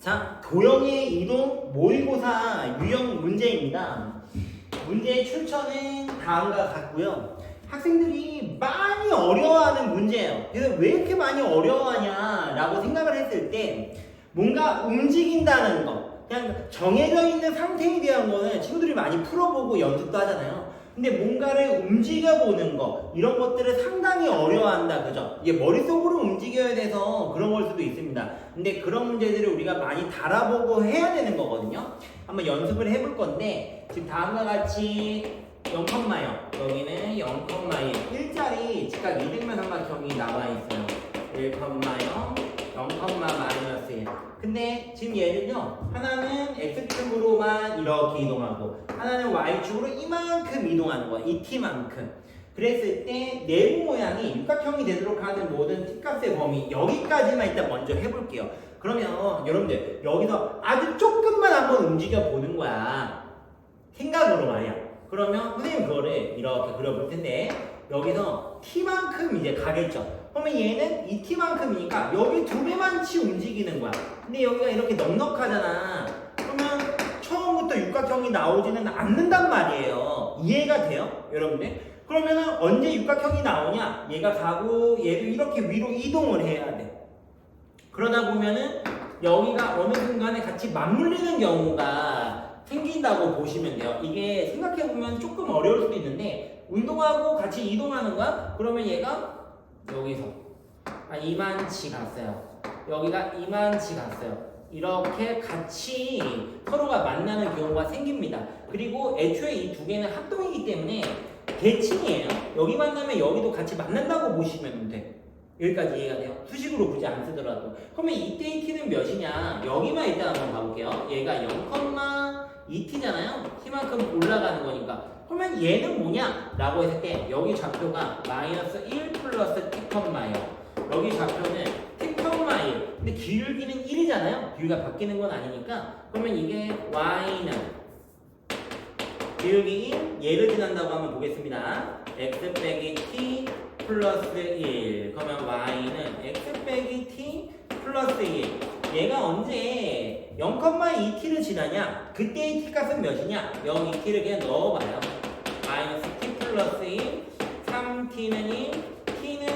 자, 도형의 이동 모의고사 유형 문제입니다. 문제의 출처는 다음과 같고요. 학생들이 많이 어려워하는 문제예요. 그래서 왜 이렇게 많이 어려워하냐라고 생각을 했을 때 뭔가 움직인다는 거, 그냥 정해져 있는 상태에 대한 거는 친구들이 많이 풀어보고 연습도 하잖아요. 근데 뭔가를 움직여보는 거, 이런 것들을 상당히 어려워한다, 그죠? 이게 머릿속으로 움직여야 돼서 그런 걸 수도 있습니다. 근데 그런 문제들을 우리가 많이 달아보고 해야 되는 거거든요. 한번 연습을 해볼 건데, 지금 다음과 같이 0,0, 여기는 0,1, 1짜리 직각 이등변 삼각형이 나와 있어요. 1,0, 0,-1. 근데 지금 얘는요, 하나는 x축으로만 이렇게 이동하고 하나는 y축으로 이만큼 이동하는 거야. 이 t만큼. 그랬을 때 내부 모양이 육각형이 되도록 하는 모든 t값의 범위, 여기까지만 일단 먼저 해볼게요. 그러면 여러분들 여기서 아주 조금만 한번 움직여 보는 거야. 생각으로 말이야. 그러면 선생님 그거를 이렇게 그려볼 텐데, 여기서 t만큼 이제 가겠죠. 그러면 얘는 이 t만큼이니까 여기 두 배만치 움직이는 거야. 근데 여기가 이렇게 넉넉하잖아. 그러면 처음부터 육각형이 나오지는 않는단 말이에요. 이해가 돼요? 여러분들? 그러면은 언제 육각형이 나오냐? 얘가 가고 얘도 이렇게 위로 이동을 해야 돼. 그러다 보면은 여기가 어느 순간에 같이 맞물리는 경우가 생긴다고 보시면 돼요. 이게 생각해보면 조금 어려울 수도 있는데, 운동하고 같이 이동하는 거야? 그러면 얘가 여기서 이만치 갔어요. 여기가 이만치 갔어요. 이렇게 같이 서로가 만나는 경우가 생깁니다. 그리고 애초에 이 두 개는 합동이기 때문에 대칭이에요. 여기 만나면 여기도 같이 만난다고 보시면 돼. 여기까지 이해가 돼요? 수식으로 굳이 안 쓰더라도. 그러면 이때의 t는 몇이냐? 여기만 일단 한번 가볼게요. 얘가 0,2t잖아요. t만큼 올라가는 거니까. 그러면 얘는 뭐냐? 라고 했을 때 여기 좌표가 -1 플러스 t, 여기 좌표는 t, 근데 기울기는 1이잖아요. 기울기가 바뀌는 건 아니니까. 그러면 이게 y는 기울기 1, 얘를 지난다고 한번 보겠습니다. x 빼기 t 플러스 1. 그러면 y는 x 빼기 t 플러스 1. 얘가 언제 0,2t를 지나냐? 그때의 t값은 몇이냐? 0,2t를 그냥 넣어봐요. 마이너스 t 플러스 1, 3t는 1, t는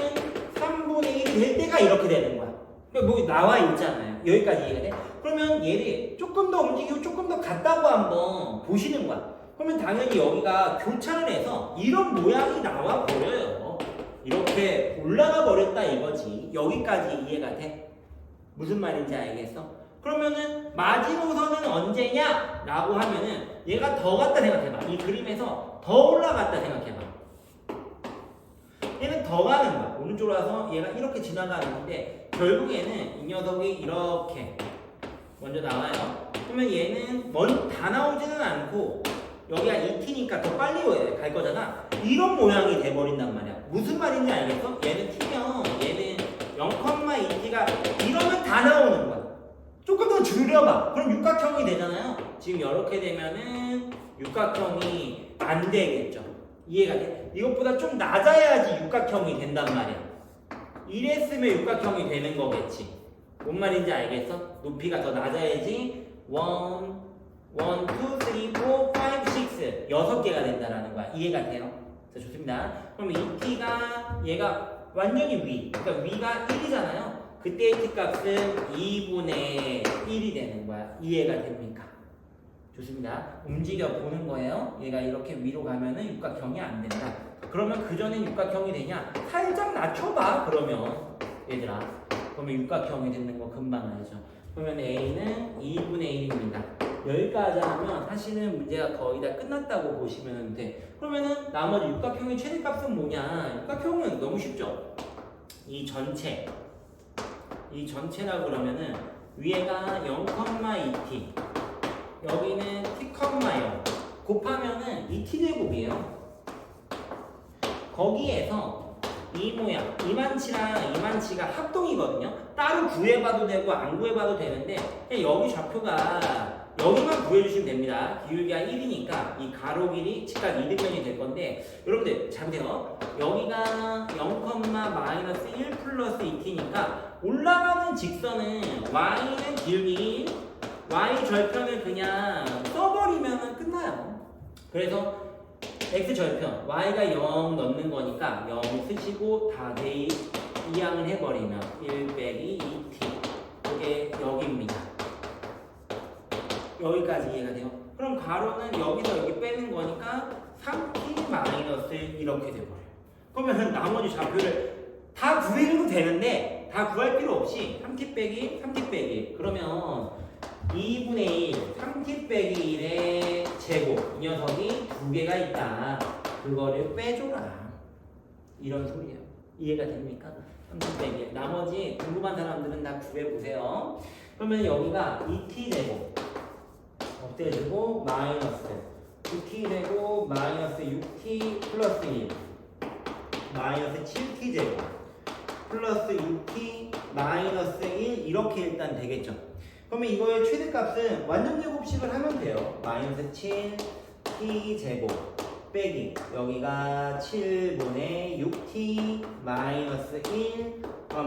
3분의 1이 될 때가 이렇게 되는 거야. 뭐 나와 있잖아요. 여기까지 이해가 돼? 그러면 얘를 조금 더 움직이고 조금 더 갔다고 한번 보시는 거야. 그러면 당연히 여기가 교차를 해서 이런 모양이 나와 버려요. 이렇게 올라가 버렸다 이거지. 여기까지 이해가 돼? 무슨 말인지 알겠어? 그러면은 마지노선은 언제냐? 라고 하면은 얘가 더 갔다 생각해봐. 이 그림에서 더 올라갔다 생각해봐. 얘는 더 가는 거야. 오른쪽으로 와서 얘가 이렇게 지나가는 건데, 결국에는 이 녀석이 이렇게 먼저 나와요. 그러면 얘는 다 나오지는 않고 여기가 2t니까 더 빨리 갈 거잖아. 이런 모양이 돼버린단 말이야. 무슨 말인지 알겠어? 얘는 t면 얘는 0,2t가 이러면 다 나오는 거야. 조금 더 줄여봐. 그럼 육각형이 되잖아요. 지금 이렇게 되면은 육각형이 안 되겠죠. 이해가 돼? 이것보다 좀 낮아야지 육각형이 된단 말이야. 이랬으면 육각형이 되는 거겠지. 뭔 말인지 알겠어? 높이가 더 낮아야지 1, 2, 3, 4, 5, 6 6개가 된다라는 거야. 이해가 돼요? 자, 좋습니다. 그럼 이 t가 얘가 완전히 위, 그러니까 위가 1이잖아요. 그때의 t값은 2분의 1이 되는 거야. 이해가 됩니까? 좋습니다. 움직여 보는 거예요. 얘가 이렇게 위로 가면은 육각형이 안 된다. 그러면 그 전엔 육각형이 되냐? 살짝 낮춰봐. 그러면 얘들아, 그러면 육각형이 되는 거 금방 알죠. 그러면 a는 2분의 1입니다. 여기까지 하면 사실은 문제가 거의 다 끝났다고 보시면 돼. 그러면은 나머지 육각형의 최대값은 뭐냐? 육각형은 너무 쉽죠. 이 전체라 그러면은 위에가 0,2t, 여기는 t, 0 곱하면은 이 t제곱이에요. 거기에서 이 모양, 이만치랑 이만치가 합동이거든요. 따로 구해봐도 되고 안 구해봐도 되는데, 여기 좌표가 여기만 구해주시면 됩니다. 기울기가 1이니까 이 가로 길이 직각 이등변이 될 건데, 여러분들 잘 보세요. 여기가 0,-1 플러스 2t니까 올라가는 직선은 y는 기울기 1, y 절편을 그냥 써버리면 끝나요. 그래서 x 절편 y가 0 넣는 거니까 0 쓰시고 다 이항을 해버리면 1 빼기 2t 이게 여기입니다. 여기까지 이해가 돼요. 그럼 가로는 여기서 여기 빼는 거니까 3t 마이너스 이렇게 돼버려요. 그러면 나머지 좌표를 다 구해줘도 되는데 다 구할 필요 없이 3t 빼기 3t 빼기 그러면 2분의 1 3t 빼기 1의 제곱 이 녀석이 두 개가 있다. 그거를 빼줘라. 이런 소리예요. 이해가 됩니까? 3t 빼기 1. 나머지 궁금한 사람들은 다 구해보세요. 그러면 여기가 2t 제곱 없애주고 마이너스 2t 제곱 마이너스 6t 플러스 1 마이너스 7t 제곱 플러스 6t 마이너스 1 이렇게 일단 되겠죠. 그러면 이거의 최대값은 완전 제곱식을 하면 돼요. 마이너스 7t 제곱 빼기 여기가 7분의 6t 마이너스 1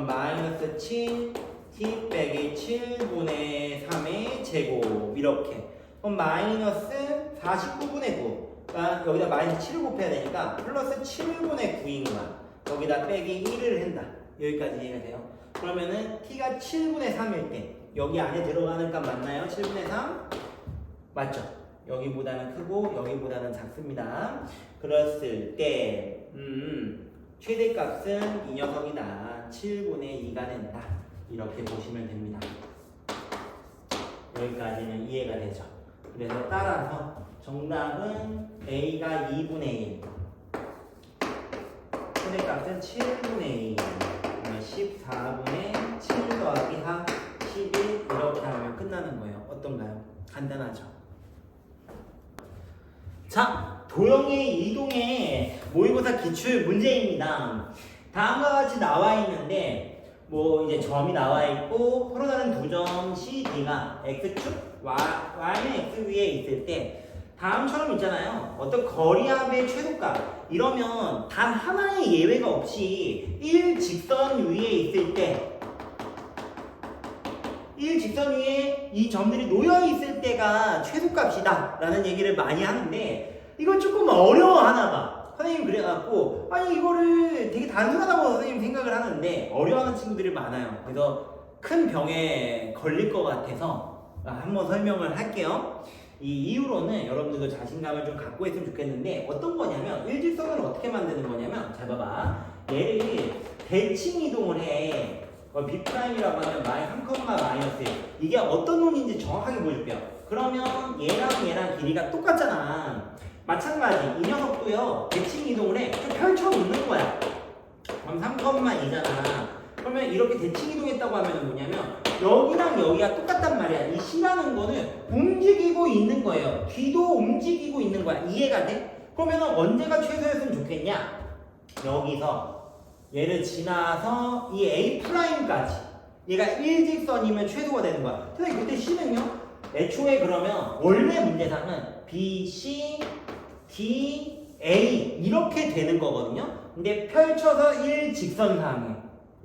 마이너스 7t 빼기 7분의 3의 제곱 이렇게 그럼 마이너스 49분의 9 그러니까 여기다 마이너스 7을 곱해야 되니까 플러스 7분의 9인 거야. 여기다 빼기 1을 한다. 여기까지 이해가 돼요? 그러면은 t가 7분의 3일 때 여기 안에 들어가는 값 맞나요? 7분의 3? 맞죠? 여기보다는 크고 여기보다는 작습니다. 그랬을 때 최대값은 이 녀석이다. 7분의 2가 된다. 이렇게 보시면 됩니다. 여기까지는 이해가 되죠? 그래서 따라서 정답은 A가 2분의 1 최대값은 7분의 2 14분의 7 더하기 4 11 이렇게 하면 끝나는 거예요. 어떤가요? 간단하죠? 자, 도형의 이동의 모의고사 기출 문제입니다. 다음과 같이 나와 있는데 뭐 이제 점이 나와 있고 서로 다른 두 점 C, D가 X축, Y는 X 위에 있을 때 다음처럼 있잖아요. 어떤 거리압의 최소값 이러면 단 하나의 예외가 없이 1직선 위에 있을 때 1직선 위에 이 점들이 놓여 있을 때가 최소값이다 라는 얘기를 많이 하는데 이건 조금 어려워하나 봐. 선생님 그래갖고 아니 이거를 되게 단순하다고 선생님 생각을 하는데 어려워하는 친구들이 많아요. 그래서 큰 병에 걸릴 것 같아서 한번 설명을 할게요. 이 이후로는 여러분들도 자신감을 좀 갖고 있으면 좋겠는데 어떤 거냐면 일직선을 어떻게 만드는 거냐면 잘 봐봐. 얘를 대칭 이동을 해. B'이라고 하면 마이 3, 마이너스 1. 이게 어떤 놈인지 정확하게 보여줄게요. 그러면 얘랑 길이가 똑같잖아. 마찬가지 이 녀석도요. 대칭 이동을 해. 좀 펼쳐 놓는 거야. 그럼 3,2잖아. 그러면 이렇게 대칭 이동했다고 하면 뭐냐면 여기랑 여기가 똑같단 말이야. 이 C라는 거는 움직이고 있는 거예요. 뒤도 움직이고 있는 거야. 이해가 돼? 그러면 언제가 최소였으면 좋겠냐? 여기서 얘를 지나서 이 A'까지 얘가 일직선이면 최소가 되는 거야. 선생님 그때 C는요? 애초에 그러면 원래 문제상은 B, C, D, A 이렇게 되는 거거든요. 근데 펼쳐서 일직선상에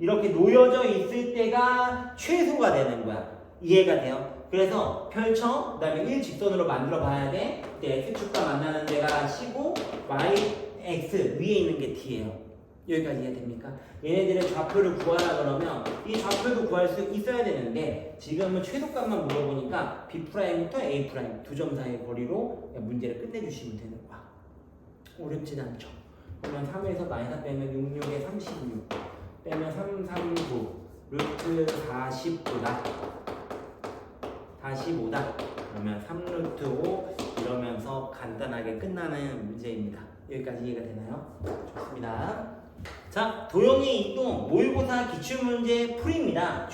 이렇게 놓여져 있을 때가 최소가 되는 거야. 이해가 돼요? 그래서 펼쳐 그다음에 일직선으로 만들어 봐야 돼. 그때 X축과 만나는 데가 C고 Y, X 위에 있는 게 D예요. 여기까지 이해됩니까? 얘네들의 좌표를 구하라 그러면 이 좌표도 구할 수 있어야 되는데 지금은 최소값만 물어보니까 B'부터 A' 두 점 사이의 거리로 문제를 끝내주시면 되는 거야. 어렵진 않죠. 그러면 3에서 마이너스 빼면 66에 36 빼면 3, 3, 9 루트 49다. 45다. 그러면 3루트 5 이러면서 간단하게 끝나는 문제입니다. 여기까지 이해가 되나요? 좋습니다. 자, 도형의 이동 모의고사 기출문제 풀이입니다.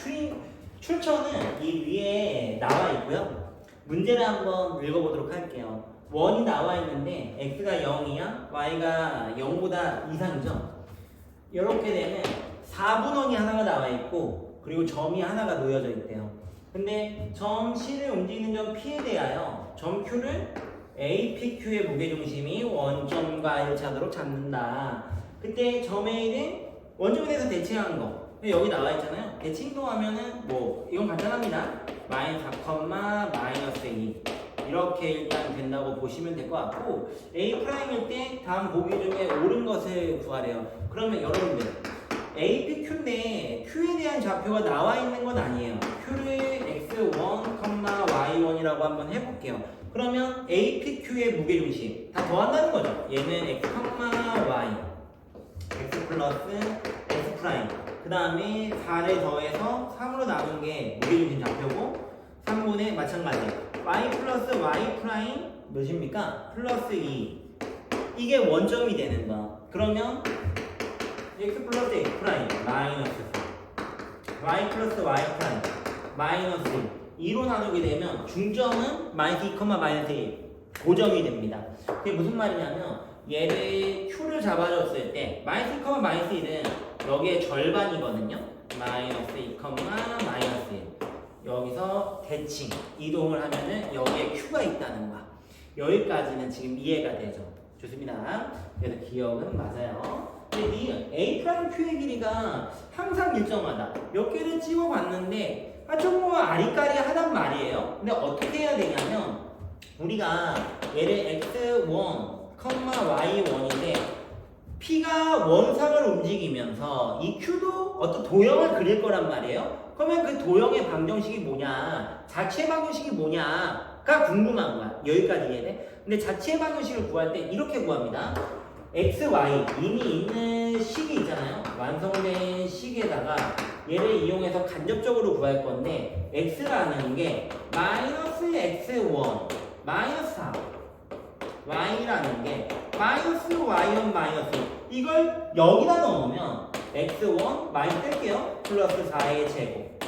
출처는 이 위에 나와 있고요. 문제를 한번 읽어보도록 할게요. 원이 나와 있는데 x가 0이야, y가 0보다 이상이죠. 이렇게 되면 4분원이 하나가 나와 있고 그리고 점이 하나가 놓여져 있대요. 근데 점 C를 움직이는 점 P에 대하여 점 Q를 A, P, Q의 무게중심이 원점과 일치하도록 잡는다. 그때 점 A는 원점에 대해서 대칭한 거 여기 나와 있잖아요. 대칭 이동하면은 뭐 이건 간단합니다. 마이너스 4, 마이너스 2 이렇게 일단 된다고 보시면 될 것 같고 A'일 때 다음 보기 중에 옳은 것을 구하래요. 그러면 여러분들 APQ인데 Q에 대한 좌표가 나와 있는 건 아니에요. Q를 X1, Y1이라고 한번 해볼게요. 그러면 APQ의 무게중심 다 더한다는 거죠. 얘는 X, Y X 플러스 X 프라임 그 다음에 4를 더해서 3으로 나눈 게 무게중심 좌표고 3분의 마찬가지 Y 플러스 Y 프라임 몇입니까? 플러스 2 이게 원점이 되는 거야. 그러면 X 플러스 X 프라임 마이너스 4 Y 플러스 Y 프라임 마이너스 2로 나누게 되면 중점은 마이너스 2, 마이너스 1 고정이 됩니다. 그게 무슨 말이냐면 얘를 Q를 잡아줬을 때 마이너스 2, 마이너스 1은 여기에 절반이거든요. 마이너스 2, 마이너스 1 여기서 대칭 이동을 하면은 여기에 Q가 있다는 거야. 여기까지는 지금 이해가 되죠. 좋습니다. 그래서 기억은 맞아요. 근데 A 프라임 Q의 길이가 항상 일정하다. 몇 개를 찍어봤는데 좀 뭐 아리까리하단 말이에요. 근데 어떻게 해야 되냐면 우리가 얘를 X1, Y1인데 P가 원상을 움직이면서 이 Q도 어떤 도형을 그릴 거란 말이에요. 그러면 그 도형의 방정식이 뭐냐, 자체 방정식이 뭐냐가 궁금한 거야. 여기까지 이해돼? 근데 자체 방정식을 구할 때 이렇게 구합니다. X, Y 이미 있는 식이 있잖아요. 완성된 식에다가 얘를 이용해서 간접적으로 구할 건데 X라는 게 마이너스 X1 마이너스 4 Y라는 게 마이너스 Y1 마이너스 이걸 여기다 넣으면 X1 많이 뗄게요. 플러스 4의 제곱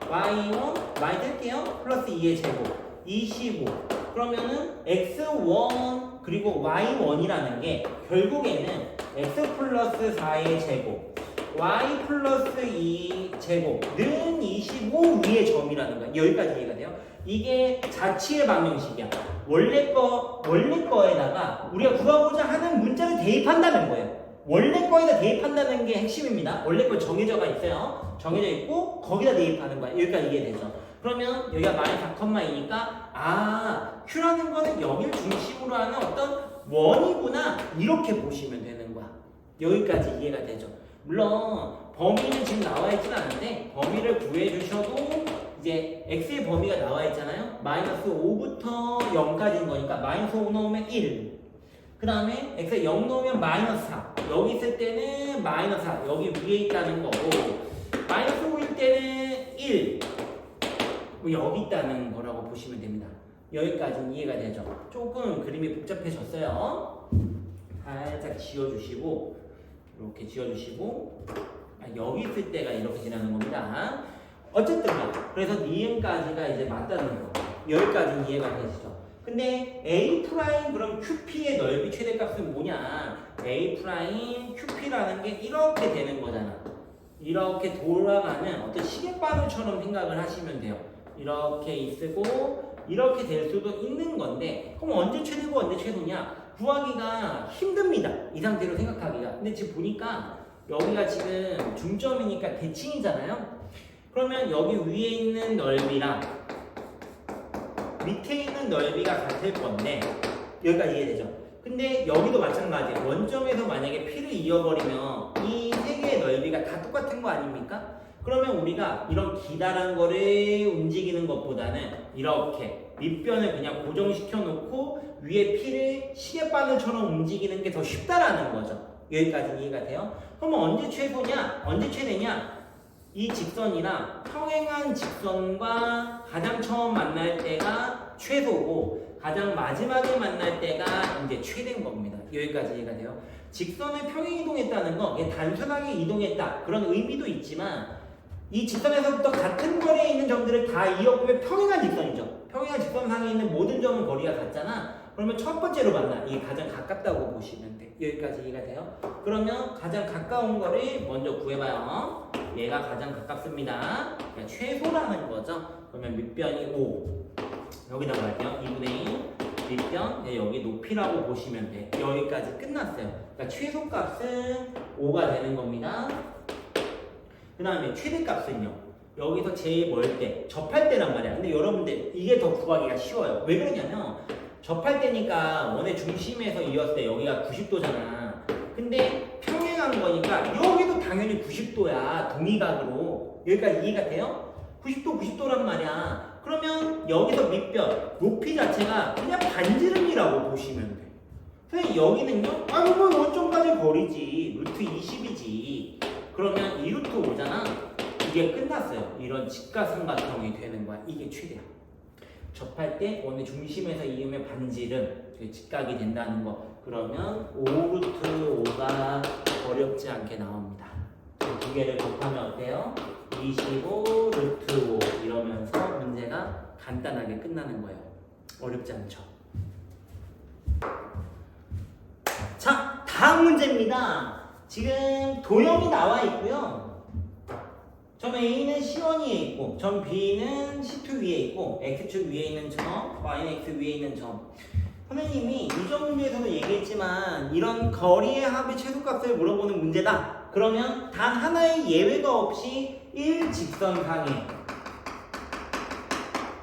Y1 많이 뗄게요. 플러스 2의 제곱 25 그러면은 X1 그리고 Y1이라는 게 결국에는 X 플러스 4의 제곱 Y 플러스 2 제곱는 25 위의 점이라는 거야. 여기까지 이해가 돼요? 이게 자취의 방정식이야. 원래 거에다가 우리가 구하고자 하는 문자를 대입한다는 거예요. 원래 거에다 대입한다는 게 핵심입니다. 원래 거 정해져가 있어요. 정해져 있고 거기다 대입하는 거야. 여기까지 이해되죠? 그러면 여기가 마이너스 4,2니까 Q라는 거는 여기를 중심으로 하는 어떤 원이구나 이렇게 보시면 되는 거야. 여기까지 이해가 되죠? 물론 범위는 지금 나와 있진 않은데 범위를 구해 주셔도 이제 x의 범위가 나와 있잖아요. 마이너스 5부터 0까지인 거니까 마이너스 5 넣으면 1. 그 다음에 x에 0 넣으면 마이너스 4. 여기 있을 때는 마이너스 4. 여기 위에 있다는 거고 마이너스 5일 때는 1. 뭐 여기 있다는 거라고 보시면 됩니다. 여기까지는 이해가 되죠? 조금 그림이 복잡해졌어요. 살짝 지워주시고 이렇게 지어주시고 여기 있을 때가 이렇게 지나는 겁니다. 어쨌든 그래서 니은까지가 이제 맞다는 거. 여기까지는 이해가 되시죠? 근데 A 프라임 그럼 QP의 넓이 최대값은 뭐냐? A 프라임 QP라는 게 이렇게 되는 거잖아. 이렇게 돌아가는 어떤 시계바늘처럼 생각을 하시면 돼요. 이렇게 있고 이렇게 될 수도 있는 건데 그럼 언제 최대고 언제 최소냐? 구하기가 힘듭니다. 이 상태로 생각하기가. 근데 지금 보니까 여기가 지금 중점이니까 대칭이잖아요. 그러면 여기 위에 있는 넓이랑 밑에 있는 넓이가 같을 건데 여기까지 이해되죠? 근데 여기도 마찬가지예요. 원점에서 만약에 P를 이어버리면 이 세 개의 넓이가 다 똑같은 거 아닙니까? 그러면 우리가 이런 기다란 거를 움직이는 것보다는 이렇게 밑변을 그냥 고정시켜 놓고 위에 P를 시계바늘처럼 움직이는 게 더 쉽다라는 거죠. 여기까지 이해가 돼요? 그러면 언제 최소냐? 언제 최대냐? 이 직선이랑 평행한 직선과 가장 처음 만날 때가 최소고 가장 마지막에 만날 때가 이제 최대인 겁니다. 여기까지 이해가 돼요? 직선을 평행 이동했다는 거 단순하게 이동했다 그런 의미도 있지만 이 직선에서부터 같은 거리에 있는 점들을 다 이어보면 평행한 직선이죠. 평행한 직선상에 있는 모든 점은 거리가 같잖아. 그러면 첫 번째로 만나. 이게 가장 가깝다고 보시면 돼. 여기까지 이해가 돼요? 그러면 가장 가까운 거를 먼저 구해봐요. 얘가 가장 가깝습니다. 그러니까 최소라는 거죠. 그러면 밑변이 5. 여기다가 할게요. 2분의 1 밑변 여기 높이라고 보시면 돼. 여기까지 끝났어요. 그러니까 최소값은 5가 되는 겁니다. 그 다음에 최대값은요. 여기서 제일 멀 때, 접할 때란 말이야. 근데 여러분들 이게 더 구하기가 쉬워요. 왜 그러냐면 접할 때니까 원의 중심에서 이었을 때 여기가 90도잖아. 근데 평행한 거니까 여기도 당연히 90도야. 동의각으로. 여기까지 이해가 돼요? 90도, 90도란 말이야. 그러면 여기서 밑변, 높이 자체가 그냥 반지름이라고 보시면 돼. 선생님 여기는요? 아 이거 원점까지 거리지. 루트 20이지. 그러면 2루트 5잖아. 이게 끝났어요. 이런 직각삼각형이 되는 거야. 이게 최대야. 접할 때 원의 중심에서 이으면 반지름, 직각이 된다는 거. 그러면 5루트 5가 어렵지 않게 나옵니다. 두 개를 곱하면 어때요? 25 루트 5 이러면서 문제가 간단하게 끝나는 거예요. 어렵지 않죠? 자, 다음 문제입니다. 지금 도형이 나와 있고요. 점 A는 C1 위에 있고 점 B는 C2 위에 있고 X축 위에 있는 점, Y는 X 위에 있는 점. 선생님이 이전 문제에서도 얘기했지만 이런 거리의 합의 최소값을 물어보는 문제다. 그러면 단 하나의 예외가 없이 일직선상에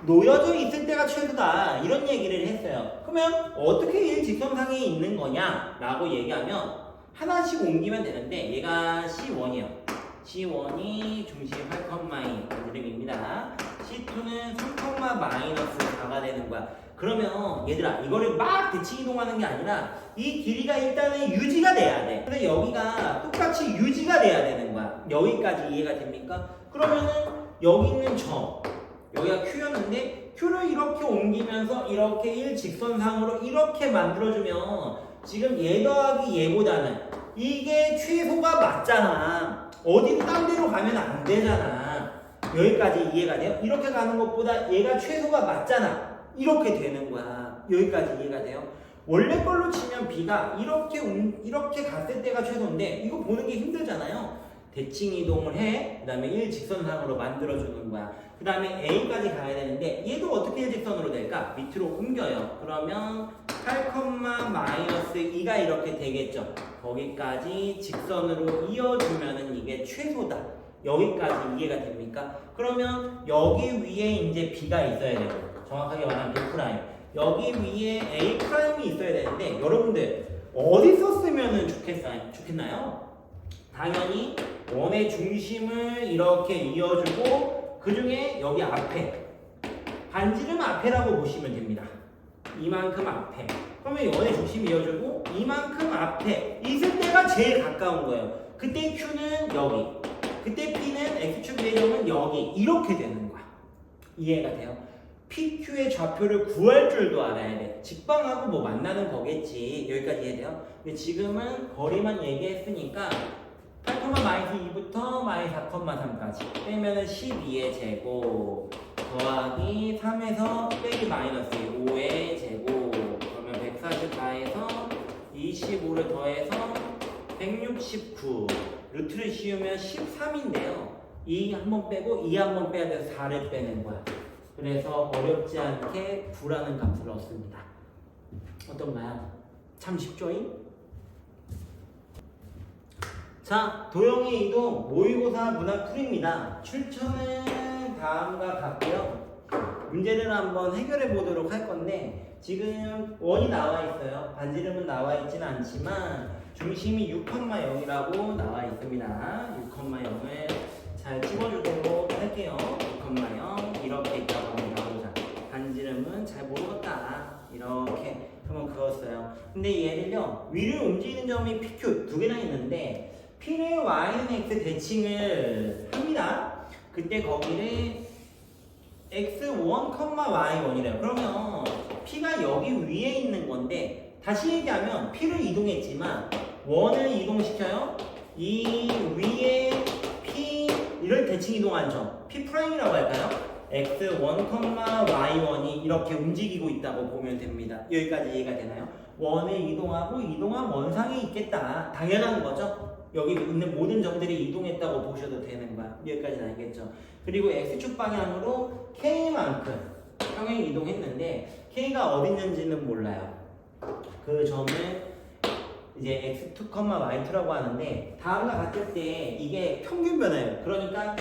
놓여져 있을 때가 최소다. 이런 얘기를 했어요. 그러면 어떻게 일직선상에 있는 거냐? 라고 얘기하면 하나씩 옮기면 되는데 얘가 C1이요. C1이 중심 8,2 반지름입니다. C2는 3,-4가 되는 거야. 그러면 얘들아 이거를 막 대칭 이동하는 게 아니라 이 길이가 일단은 유지가 돼야 돼. 근데 여기가 똑같이 유지가 돼야 되는 거야. 여기까지 이해가 됩니까? 그러면은 여기 있는 점 여기가 Q였는데 Q를 이렇게 옮기면서 이렇게 일직선상으로 이렇게 만들어주면 지금 얘 더하기 얘보다는 이게 최소가 맞잖아. 어디 딴 데로 가면 안 되잖아. 여기까지 이해가 돼요? 이렇게 가는 것보다 얘가 최소가 맞잖아. 이렇게 되는 거야. 여기까지 이해가 돼요? 원래 걸로 치면 B가 이렇게 갔을 때가 최소인데 이거 보는 게 힘들잖아요. 대칭 이동을 해. 그 다음에 일직선상으로 만들어주는 거야. 그 다음에 A까지 가야 되는데 얘도 어떻게 일직선으로 될까? 밑으로 옮겨요. 그러면 8,-2가 이렇게 되겠죠. 거기까지 직선으로 이어주면은 이게 최소다. 여기까지 이해가 됩니까? 그러면 여기 위에 이제 B가 있어야 되고 정확하게 말하면 B'. 여기 위에 A'이 있어야 되는데 여러분들 어디 썼으면 좋겠나요? 당연히 원의 중심을 이렇게 이어주고 그 중에 여기 앞에 반지름 앞에라고 보시면 됩니다. 이만큼 앞에. 그러면 원의 중심 이어주고 이만큼 앞에 있을 때가 제일 가까운 거예요. 그때 Q는 여기, 그때 P는 X축 예점은 여기 이렇게 되는 거야. 이해가 돼요? PQ의 좌표를 구할 줄도 알아야 돼. 직방하고 뭐 만나는 거겠지. 여기까지 이해돼요? 근데 지금은 거리만 얘기했으니까 8,-2부터 -4,3까지 빼면은 12의 제곱 더하기 3에서 빼기 마이너스 5의 제곱 그러면 144에서 25를 더해서 169 루트를 씌우면 13인데요 2 한 번 빼고 2 한 번 빼야 돼서 4를 빼는 거야. 그래서 어렵지 않게 9라는 값을 얻습니다. 어떤가요? 참 쉽죠잉? 자, 도형의 이동 모의고사 문학 풀입니다. 출처는 다음과 같고요. 문제를 한번 해결해 보도록 할 건데 지금 원이 나와 있어요. 반지름은 나와 있지는 않지만 중심이 6,0이라고 나와 있습니다. 6,0을 잘 찍어주도록 할게요. 6,0 이렇게 있다고 한번 나오자. 반지름은 잘 모르겠다. 이렇게 한번 그었어요. 근데 얘를요 위를 움직이는 점이 PQ 두 개나 있는데 P는 Y는 X 대칭을 합니다. 그때 거기를 X1, Y1이래요. 그러면 P가 여기 위에 있는 건데 다시 얘기하면 P를 이동했지만 원을 이동시켜요. 이 위에 P를 대칭 이동한 점 P'이라고 할까요? X1, Y1이 이렇게 움직이고 있다고 보면 됩니다. 여기까지 이해가 되나요? 원을 이동하고 이동한 원상에 있겠다. 당연한 거죠? 여기 있는 모든 점들이 이동했다고 보셔도 되는 거야. 여기까지는 알겠죠? 그리고 X축 방향으로 K만큼 평행 이동했는데 K가 어디 있는지는 몰라요. 그 점을 이제 x2, y2라고 하는데 다음과 같을 때 이게 평균 변화예요. 그러니까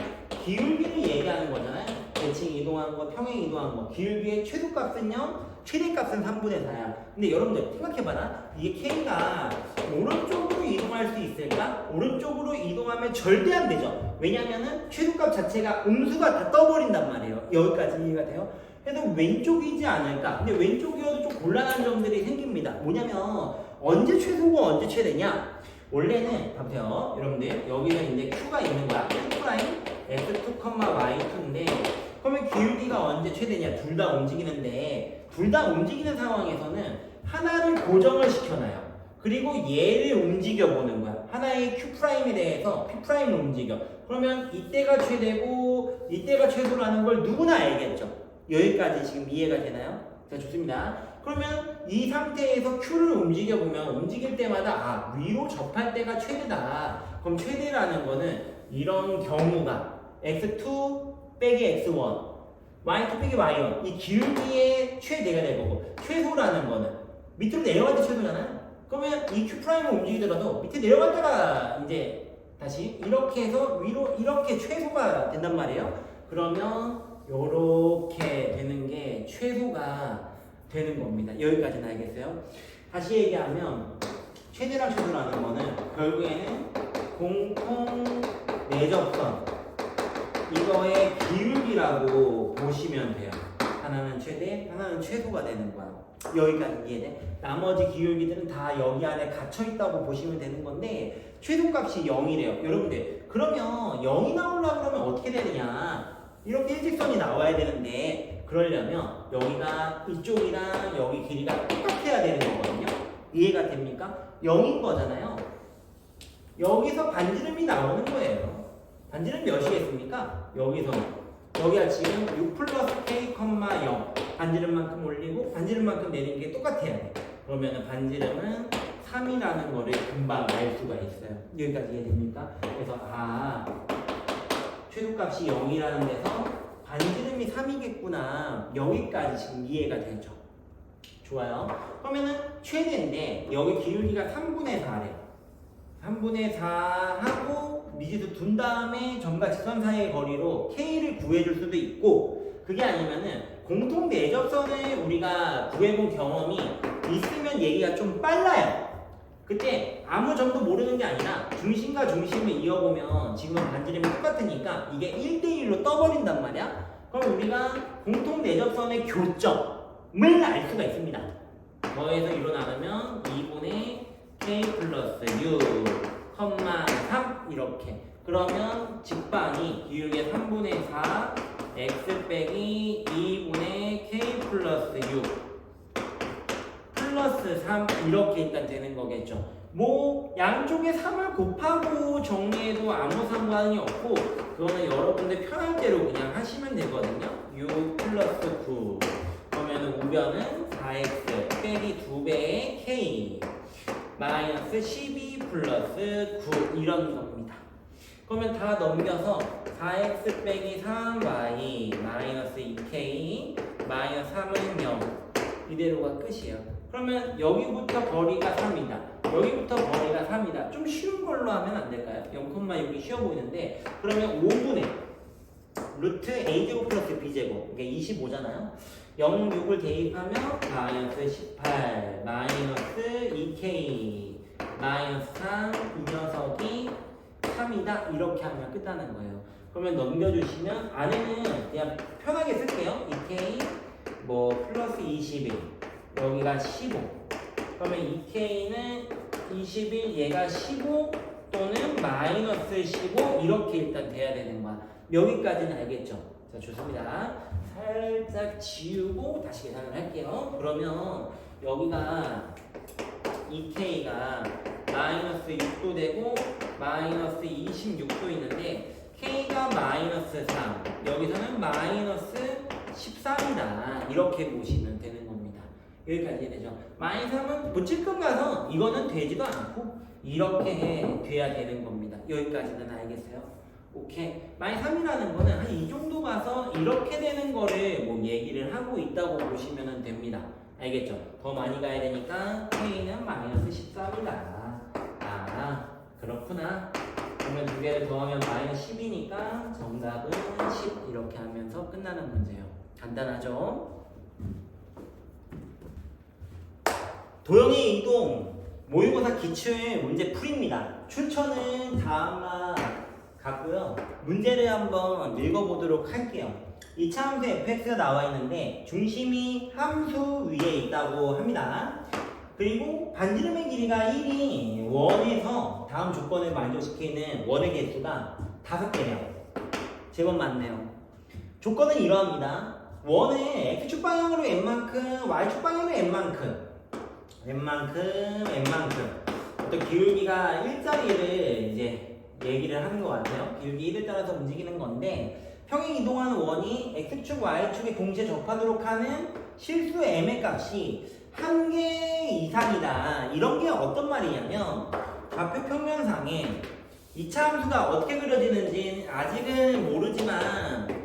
기울기를 얘기하는 거잖아요. 대칭 이동하는 거, 평행 이동하는 거. 기울기의 최소값은 0, 최대값은 3분의 4야. 근데 여러분들 생각해봐라. 이게 K가 오른쪽으로 이동할 수 있을까? 오른쪽으로 이동하면 절대 안 되죠. 왜냐면은 최소값 자체가 음수가 다 떠버린단 말이에요. 여기까지 이해가 돼요? 그래서 왼쪽이지 않을까? 근데 왼쪽이어도 좀 곤란한 점들이 생깁니다. 뭐냐면 언제 최소고 언제 최대냐? 원래는 봐보세요. 여러분들 여기는 이제 Q가 있는 거야. Q 프라임 X2, Y2인데 그러면 기울기가 언제 최대냐? 둘 다 움직이는데 둘 다 움직이는 상황에서는 하나를 고정을 시켜놔요. 그리고 얘를 움직여 보는 거야. 하나의 Q 프라임에 대해서 P 프라임을 움직여. 그러면 이때가 최대고 이때가 최소라는 걸 누구나 알겠죠. 여기까지 지금 이해가 되나요? 자, 좋습니다. 그러면 이 상태에서 Q를 움직여 보면 움직일 때마다 아, 위로 접할 때가 최대다. 그럼 최대라는 거는 이런 경우가 x2 빼기 x1, y2 빼기 y1 이 기울기의 최대가 될 거고 최소라는 거는 밑으로 내려갈 때 최소잖아요. 그러면 이 Q 프라임을 움직이더라도 밑에 내려갈 때가 이제 다시 이렇게 해서 위로 이렇게 최소가 된단 말이에요. 그러면 요렇게 되는 게 최소가 되는 겁니다. 여기까지는 알겠어요? 다시 얘기하면 최대랑 최소라는 거는 결국에는 공통 내접선 이거의 기울기라고 보시면 돼요. 하나는 최대, 하나는 최소가 되는 거야. 여기까지 이해돼? 나머지 기울기들은 다 여기 안에 갇혀 있다고 보시면 되는 건데 최소값이 0이래요. 여러분들 그러면 0이 나오려고 그러면 어떻게 되느냐? 이렇게 일직선이 나와야 되는데 그러려면 여기가 이쪽이랑 여기 길이가 똑같아야 되는 거거든요. 이해가 됩니까? 0인 거잖아요. 여기서 반지름이 나오는 거예요. 반지름 몇이겠습니까? 여기가 지금 6 플러스 k, 0 반지름만큼 올리고 반지름만큼 내리는 게 똑같아야 돼. 그러면 반지름은 3이라는 거를 금방 알 수가 있어요. 여기까지 이해됩니까? 그래서 최소값이 0이라는 데서 반지름이 3이겠구나. 여기까지 지금 이해가 되죠. 좋아요. 그러면은 최대인데 여기 기울기가 3분의 4래. 3분의 4하고 미지수 둔 다음에 점과 직선 사이의 거리로 K를 구해줄 수도 있고 그게 아니면은 공통 내접선을 우리가 구해본 경험이 있으면 얘기가 좀 빨라요. 그때 아무 점도 모르는 게 아니라 중심과 중심을 이어보면 지금은 반지름이 똑같으니까 이게 1대1로 떠버린단 말이야. 그럼 우리가 공통 내접선의 교점을 알 수가 있습니다. 뭐에서 1로 나누면 2분의 k 플러스 6, 3 이렇게. 그러면 직방이 기울기의 3분의 4 x 빼기 2분의 k 플러스 6 플러스 3 이렇게 일단 되는 거겠죠. 뭐 양쪽에 3을 곱하고 정리해도 아무 상관이 없고 그거는 여러분들 편할 대로 그냥 하시면 되거든요. 6 플러스 9 그러면 우변은 4x 빼기 2배의 k 마이너스 12 플러스 9 이런 겁니다. 그러면 다 넘겨서 4x 빼기 3y 마이너스 2k 마이너스 3은 0 이대로가 끝이에요. 그러면 여기부터 거리가 3이다. 여기부터 거리가 3이다. 좀 쉬운 걸로 하면 안 될까요? 0,6이 쉬워 보이는데 그러면 5분의 루트 a제곱 플러스 b제곱 이게 25잖아요. 0, 6을 대입하면 마이너스 18 마이너스 2k 마이너스 3 이 녀석이 3이다. 이렇게 하면 끝나는 거예요. 그러면 넘겨주시면 안에는 그냥 편하게 쓸게요. 2k 뭐 플러스 21 여기가 15 그러면 2k는 21 얘가 15 또는 마이너스 15 이렇게 일단 돼야 되는 거야. 여기까지는 알겠죠? 자, 좋습니다. 살짝 지우고 다시 계산을 할게요. 그러면 여기가 2k가 마이너스 6도 되고 마이너스 26도 있는데 k가 마이너스 3 여기서는 마이너스 13이다. 이렇게 보시면 되는 겁니다. 여기까지 되죠. 마이너스 3은 붙일끔 가서 이거는 되지도 않고 이렇게 돼야 되는 겁니다. 여기까지는 알겠어요? 오케이. 마이너스 3이라는 거는 한 이 정도 가서 이렇게 되는 거를 뭐 얘기를 하고 있다고 보시면 됩니다. 알겠죠? 더 많이 가야 되니까 k는 마이너스 13이다. 그렇구나. 그러면 두 개를 더하면 마이너스 10이니까 정답은 10 이렇게 하면서 끝나는 문제예요. 간단하죠? 도형의 이동 모의고사 기출 문제 풀이입니다. 출처는 다음과 같고요. 문제를 한번 읽어보도록 할게요. 이차함수 fx가 나와 있는데 중심이 함수 위에 있다고 합니다. 그리고 반지름의 길이가 1이 원에서 다음 조건을 만족시키는 원의 개수가 5개네요. 제법 많네요. 조건은 이러합니다. 원은 x축 방향으로 n만큼, y축 방향으로 n만큼 어떤 기울기가 일자리를 이제 얘기를 하는 것 같아요. 기울기 1을 따라서 움직이는 건데 평행 이동하는 원이 x축, y축에 동시에 접하도록 하는 실수 m의 값이 1개 이상이다. 이런 게 어떤 말이냐면 좌표 평면상에 이차함수가 어떻게 그려지는지 아직은 모르지만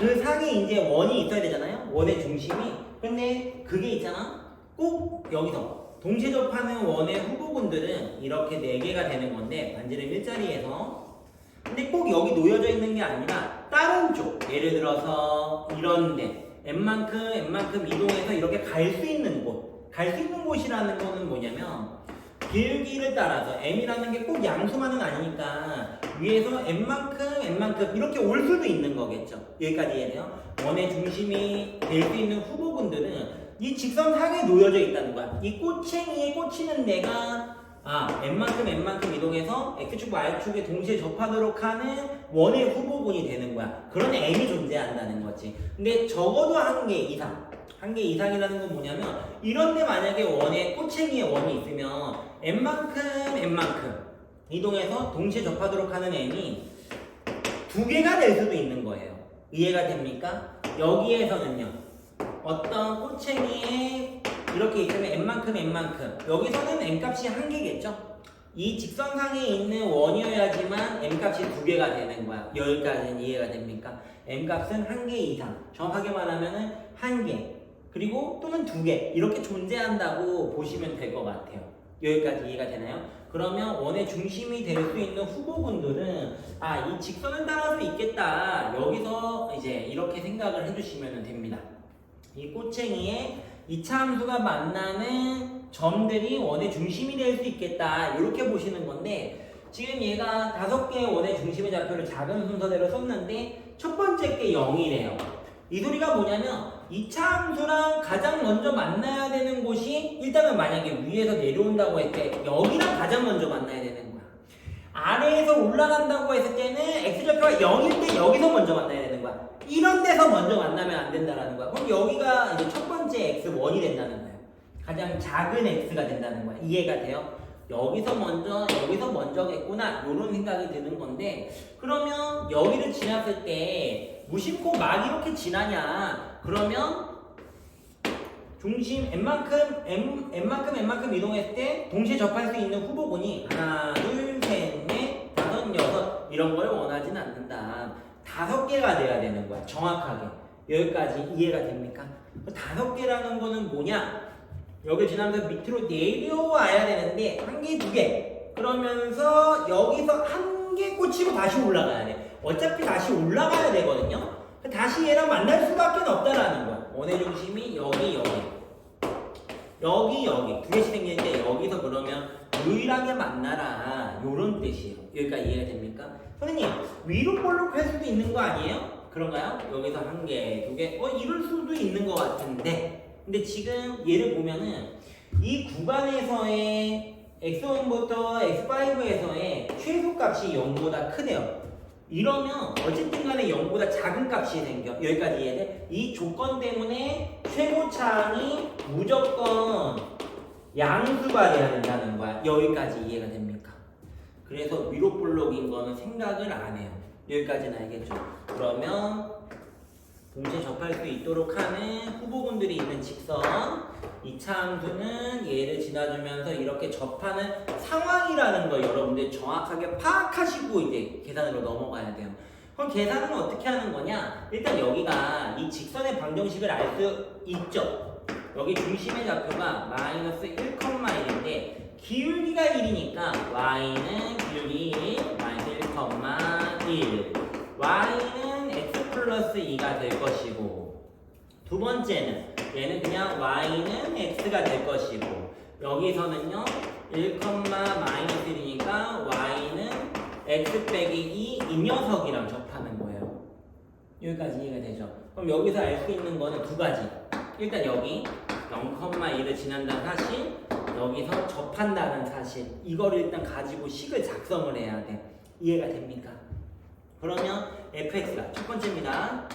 그 상에 이제 원이 있어야 되잖아요. 원의 중심이. 근데 그게 있잖아. 꼭 여기서 동시에 접하는 원의 후보군들은 이렇게 4개가 되는 건데 반지름 일자리에서 근데 꼭 여기 놓여져 있는 게 아니라 다른 쪽 예를 들어서 이런데 n만큼 이동해서 이렇게 갈 수 있는 곳이라는 거는 뭐냐면 기울기를 따라서 m이라는 게 꼭 양수만은 아니니까 위에서 n만큼 이렇게 올 수도 있는 거겠죠. 여기까지 이해돼요? 원의 중심이 될 수 있는 후보군들은 이 직선상에 놓여져 있다는 거야. 이 꼬챙이에 꽂히는 데가 n만큼 이동해서 x축, y축에 동시에 접하도록 하는 원의 후보군이 되는 거야. 그런 m이 존재한다는 거지. 근데 적어도 1개 이상. 1개 이상이라는 건 뭐냐면 이런데 만약에 원의 꼬챙이에 원이 있으면 n만큼 이동해서 동시에 접하도록 하는 m이 2개가 될 수도 있는 거예요. 이해가 됩니까? 여기에서는요. 어떤 꼬챙이에 이렇게 있으면 n만큼 여기서는 n값이 1개겠죠? 이 직선상에 있는 원이어야지만 n값이 2개가 되는 거야. 여기까지는 이해가 됩니까? n값은 1개 이상 정확하게 말하면 1개 그리고 또는 2개 이렇게 존재한다고 보시면 될 것 같아요. 여기까지 이해가 되나요? 그러면 원의 중심이 될 수 있는 후보군들은 이 직선을 따라서 있겠다. 여기서 이제 이렇게 생각을 해주시면 됩니다. 이 꼬챙이에 이차함수가 만나는 점들이 원의 중심이 될 수 있겠다. 이렇게 보시는 건데 지금 얘가 5개의 원의 중심의 좌표를 작은 순서대로 썼는데 첫 번째 게 0이래요. 이 소리가 뭐냐면 이차함수랑 가장 먼저 만나야 되는 곳이 일단은 만약에 위에서 내려온다고 했을 때 여기랑 가장 먼저 만나야 되는 거야. 아래에서 올라간다고 했을 때는 x좌표가 0일 때 여기서 먼저 만나야 되는 거야. 이런 데서 먼저 만나면 안 된다는 거야. 그럼 여기가 이제 첫 번째 x1이 된다는 거예요. 가장 작은 x가 된다는 거야. 이해가 돼요? 여기서 먼저겠구나. 이런 생각이 드는 건데 그러면 여기를 지났을 때 무심코 막 이렇게 지나냐? 그러면 중심 n만큼 이동했을 때 동시에 접할 수 있는 후보군이 하나, 둘, 셋, 넷, 다섯, 여섯 이런 걸 원하진 않는다. 5개가 돼야 되는 거야. 정확하게. 여기까지 이해가 됩니까? 5개라는 거는 뭐냐? 여기 지나면서 밑으로 내려와야 되는데 1개, 2개. 그러면서 여기서 1개 꽂히고 다시 올라가야 돼. 어차피 다시 올라가야 되거든요. 다시 얘랑 만날 수밖에 없다라는 거야. 원의 중심이 여기. 2개씩 생기는데 여기서 그러면 유일하게 만나라. 요런 뜻이에요. 여기까지 이해가 됩니까? 선생님, 위로 볼록 할 수도 있는 거 아니에요? 그런가요? 여기서 1개, 2개, 이럴 수도 있는 것 같은데. 근데 지금 얘를 보면은 이 구간에서의 x1부터 x5에서의 최소값이 0보다 크대요. 이러면 어쨌든 간에 0보다 작은 값이 생겨. 여기까지 이해돼? 이 조건 때문에 최고차항이 무조건 양수가 돼야 된다는 거야. 여기까지 이해가 됩니까? 그래서 위로 볼록인 거는 생각을 안 해요. 여기까지는 알겠죠? 그러면 동시에 접할 수 있도록 하는 후보군들이 있는 직선 이차함수는 얘를 지나주면서 이렇게 접하는 상황이라는 걸 여러분들 정확하게 파악하시고 이제 계산으로 넘어가야 돼요. 그럼 계산은 어떻게 하는 거냐? 일단 여기가 이 직선의 방정식을 알 수 있죠. 여기 중심의 좌표가 마이너스 1,1인데 기울기가 1이니까 y는 기울기 1, y 1,1. y는 x 플러스 2가 될 것이고, 두 번째는 얘는 그냥 y는 x가 될 것이고, 여기서는요 1, 마이너스 1이니까 y는 x 빼기 2 이 녀석이랑 접하는 거예요. 여기까지 이해가 되죠? 그럼 여기서 알 수 있는 거는 두 가지. 일단 여기 0,1을 지난다는 사실, 여기서 접한다는 사실, 이거를 일단 가지고 식을 작성을 해야 돼. 이해가 됩니까? 그러면 fx가 첫 번째입니다.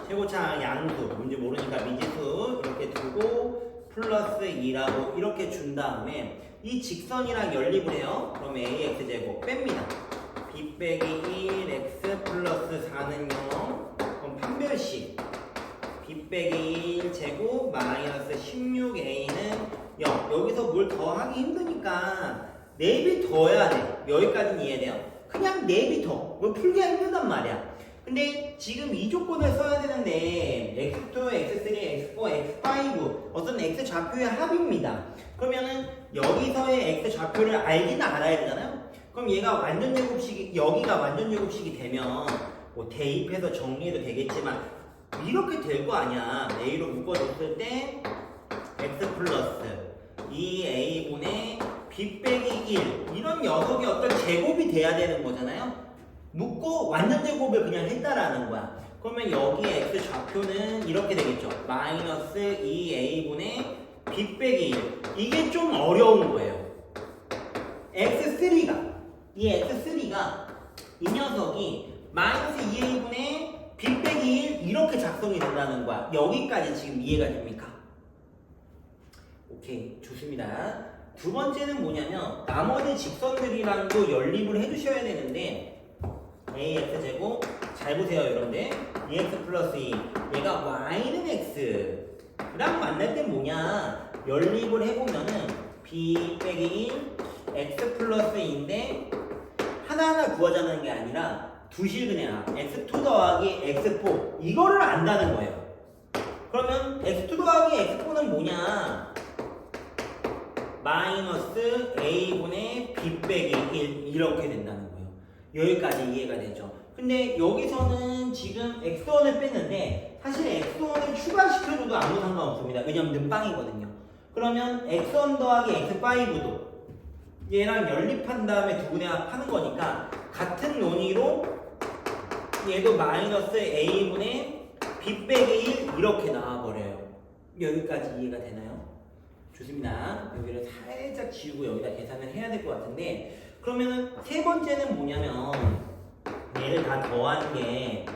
최고차 양수, 뭔지 모르니까 미지수 이렇게 두고 플러스 2라고 이렇게 준 다음에 이 직선이랑 연립을 해요. 그럼 ax제곱 뺍니다. b 빼기 1x 플러스 4는 0. 그럼 판별식 b 빼기 1제곱 마이너스 16a는 0. 여기서 뭘 더하기 힘드니까 4배 더해야 돼. 여기까지는 이해돼요? 그냥 4배 더. 뭘 풀기가 힘들단 말이야. 근데 지금 이 조건을 써야 되는데 x2, x3, x4, x5 어떤 x 좌표의 합입니다. 그러면은 여기서의 x 좌표를 알기는 알아야 되잖아요. 그럼 얘가 완전 제곱식이, 여기가 완전 제곱식이 되면 뭐 대입해서 정리해도 되겠지만 이렇게 될 거 아니야. a로 묶어줬을 때 x 플러스 2a분의 b 빼기 1 이런 녀석이 어떤 제곱이 돼야 되는 거잖아요. 묶고 완전 제곱을 그냥 했다라는 거야. 그러면 여기에 x 좌표는 이렇게 되겠죠. 마이너스 2a분의 b 빼기 1. 이게 좀 어려운 거예요. x3가 이 x3가 이 녀석이 마이너스 2a분의 b 빼기 1 이렇게 작성이 된다는 거야. 여기까지 지금 이해가 됩니까? 오케이, 좋습니다. 두 번째는 뭐냐면 나머지 직선들이랑도 연립을 해주셔야 되는데 ax제곱 잘 보세요 여러분들. 2x 플러스 2 얘가 y는 x랑 만날 땐 뭐냐 연립을 해보면은 b 빼기 1 x 플러스 2인데 하나하나 구하자는 게 아니라 두실그냥 x2 더하기 x4 이거를 안다는 거예요. 그러면 x2 더하기 x4는 뭐냐 마이너스 a분의 b 빼기 1 이렇게 된다는 거예요. 여기까지 이해가 되죠. 근데 여기서는 지금 x1을 뺐는데 사실 x1을 추가시켜줘도 아무 상관없습니다. 왜냐면 는빵이거든요. 그러면 x1 더하기 x5도 얘랑 연립한 다음에 두 분의 합하는 거니까 같은 논의로 얘도 마이너스 a분의 b 빼기 1 이렇게 나와버려요. 여기까지 이해가 되나요? 좋습니다. 여기를 살짝 지우고 여기다 계산을 해야 될 것 같은데 그러면은 세 번째는 뭐냐면 얘를 다 더하는 게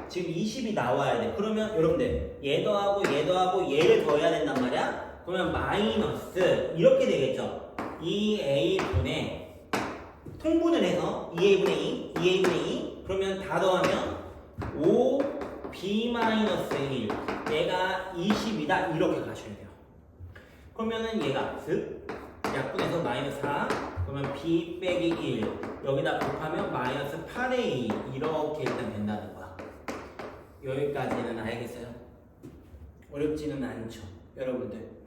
지금 20이 나와야 돼. 그러면 여러분들 얘 더하고 얘 더하고 얘를 더해야 된단 말이야. 그러면 마이너스 이렇게 되겠죠. 2a분의 통분을 해서 2a분의 2, 2a분의 2 그러면 다 더하면 5b-1 얘가 20이다 이렇게 가셔야 돼요. 그러면은 얘가 즉 약분해서 마이너스 4 그러면 b 빼기 1 여기다 곱하면 마이너스 8의 2 이렇게 일단 된다는 거야. 여기까지는 알겠어요? 어렵지는 않죠. 여러분들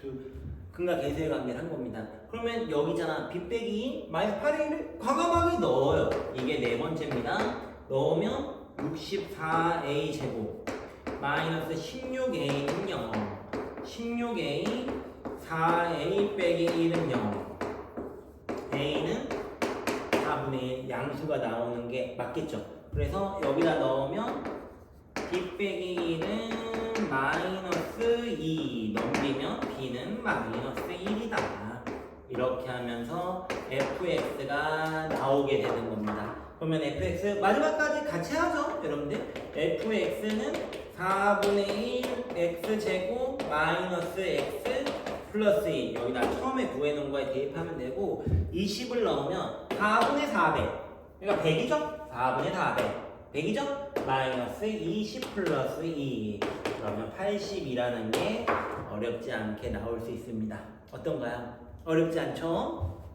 근과 계수의 관계를 한 겁니다. 그러면 여기잖아 b 빼기 2 마이너스 8의 1을 과감하게 넣어요. 이게 네 번째입니다. 넣으면 64a 제곱 마이너스 16a는 0 16a 4a 빼기 1은 0 a는 4분의 1 양수가 나오는 게 맞겠죠. 그래서 여기다 넣으면 b 빼기 1은 마이너스 2 넘기면 b는 마이너스 1이다. 이렇게 하면서 fx가 나오게 되는 겁니다. 그러면 fx 마지막까지 같이 하죠 여러분들. fx는 4분의 1 x제곱 마이너스 x 플러스 2 여기다 처음에 구해놓은 거에 대입하면 되고 20을 넣으면 4분의 4배 그러니까 100이죠? 4분의 4배 100이죠? 마이너스 20 플러스 2 그러면 80이라는 게 어렵지 않게 나올 수 있습니다. 어떤가요? 어렵지 않죠?